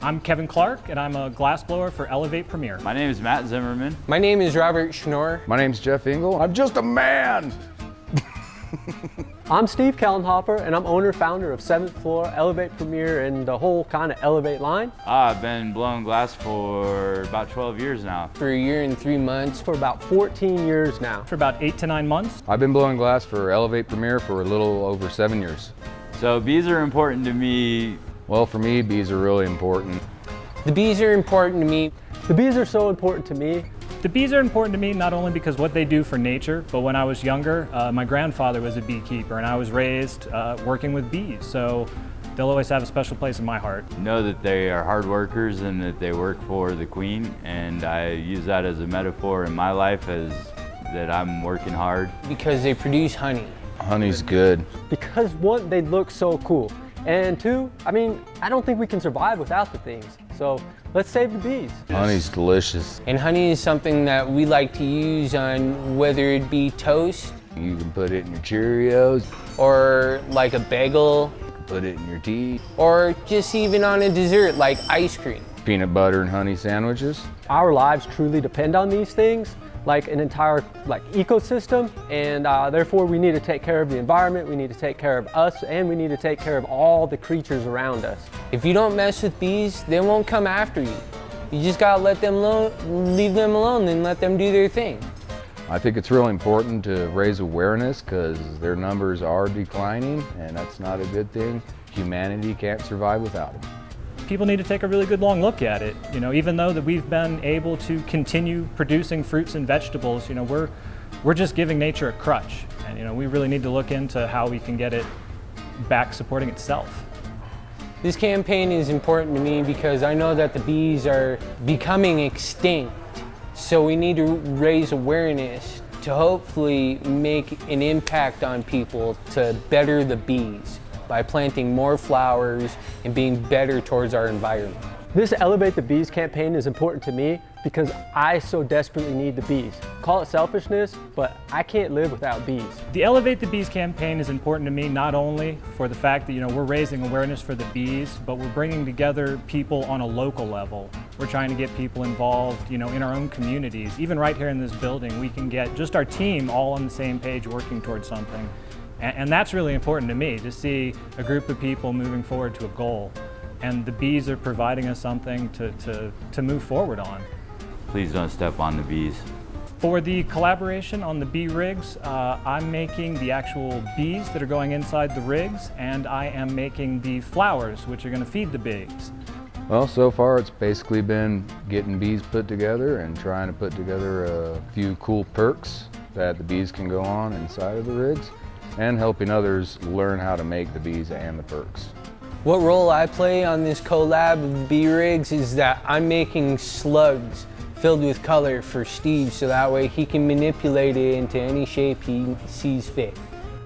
I'm Kevin Clark, and I'm a glassblower for Elev8 Premier. My name is Matt Zimmerman. My name is Robert Schnorr. My name's Jeff Engel. I'm just a man! I'm Steve Kellenhofer, and I'm owner-founder of 7th Floor, Elev8 Premier, and the whole kind of Elev8 line. I've been blowing glass for about 12 years now. For a year and 3 months. For about 14 years now. For about 8 to 9 months. I've been blowing glass for Elev8 Premier for a little over 7 years. So bees are important to me. Well, for me, bees are really important. The bees are important to me. The bees are so important to me. The bees are important to me not only because what they do for nature, but when I was younger, my grandfather was a beekeeper and I was raised working with bees. So they'll always have a special place in my heart. Know that they are hard workers and that they work for the queen, and I use that as a metaphor in my life as that I'm working hard. Because they produce honey. Honey's good. Because one, they look so cool. And two, I mean, I don't think we can survive without the things. So let's save the bees. Honey's delicious. And honey is something that we like to use on whether it be toast. You can put it in your Cheerios. Or like a bagel. You can put it in your tea. Or just even on a dessert like ice cream. Peanut butter and honey sandwiches. Our lives truly depend on these things, like an entire ecosystem, and therefore we need to take care of the environment, we need to take care of us, and we need to take care of all the creatures around us. If you don't mess with bees, they won't come after you. You just gotta let them alone, leave them alone, and let them do their thing. I think it's really important to raise awareness because their numbers are declining, and that's not a good thing. Humanity can't survive without them. People need to take a really good long look at it. You know, even though that we've been able to continue producing fruits and vegetables, you know, we're just giving nature a crutch. And you know, we really need to look into how we can get it back supporting itself. This campaign is important to me because I know that the bees are becoming extinct. So we need to raise awareness to hopefully make an impact on people to better the bees by planting more flowers and being better towards our environment. This Elevate the Bees campaign is important to me because I so desperately need the bees. Call it selfishness, but I can't live without bees. The Elevate the Bees campaign is important to me not only for the fact that, you know, we're raising awareness for the bees, but we're bringing together people on a local level. We're trying to get people involved, you know, in our own communities. Even right here in this building, we can get just our team all on the same page working towards something. And that's really important to me, to see a group of people moving forward to a goal. And the bees are providing us something to move forward on. Please don't step on the bees. For the collaboration on the bee rigs, I'm making the actual bees that are going inside the rigs, and I am making the flowers, which are going to feed the bees. Well, so far it's basically been getting bees put together and trying to put together a few cool perks that the bees can go on inside of the rigs, and helping others learn how to make the bees and the perks. What role I play on this collab of bee rigs is that I'm making slugs filled with color for Steve so that way he can manipulate it into any shape he sees fit.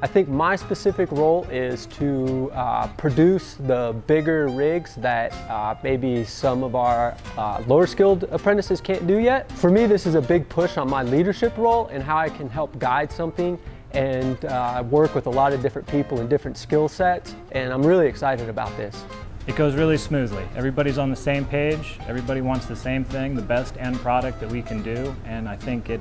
I think my specific role is to produce the bigger rigs that maybe some of our lower skilled apprentices can't do yet. For me, this is a big push on my leadership role and how I can help guide something and work with a lot of different people and different skill sets, and I'm really excited about this. It goes really smoothly. Everybody's on the same page. Everybody wants the same thing, the best end product that we can do, and I think it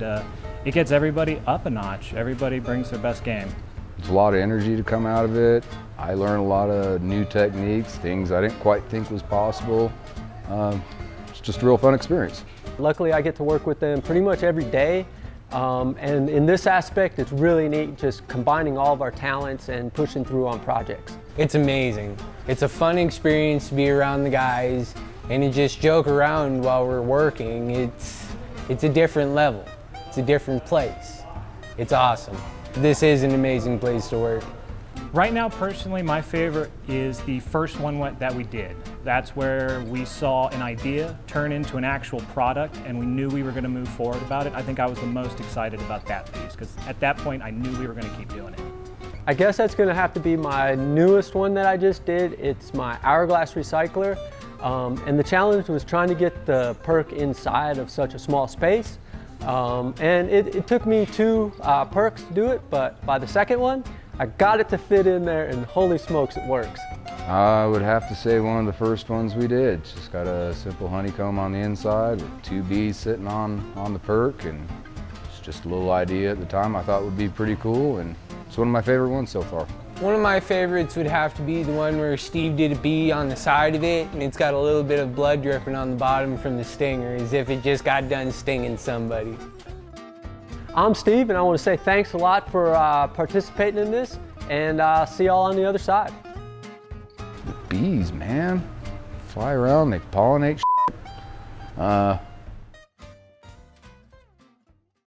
gets everybody up a notch. Everybody brings their best game. There's a lot of energy to come out of it. I learned a lot of new techniques, things I didn't quite think was possible. It's just a real fun experience. Luckily, I get to work with them pretty much every day. And in this aspect, it's really neat just combining all of our talents and pushing through on projects. It's amazing. It's a fun experience to be around the guys and to just joke around while we're working. It's a different level. It's a different place. It's awesome. This is an amazing place to work. Right now, personally, my favorite is the first one that we did. That's where we saw an idea turn into an actual product and we knew we were going to move forward about it. I think I was the most excited about that piece because at that point I knew we were going to keep doing it. I guess that's going to have to be my newest one that I just did. It's my hourglass recycler. And the challenge was trying to get the perk inside of such a small space. And it took me 2 perks to do it, but by the second one, I got it to fit in there, and holy smokes, it works. I would have to say one of the first ones we did. Just got a simple honeycomb on the inside with 2 bees sitting on the perk, and it's just a little idea at the time I thought would be pretty cool, and it's one of my favorite ones so far. One of my favorites would have to be the one where Steve did a bee on the side of it, and it's got a little bit of blood dripping on the bottom from the stinger, as if it just got done stinging somebody. I'm Steve, and I want to say thanks a lot for participating in this, and see y'all on the other side. The bees, man, fly around, they pollinate shit.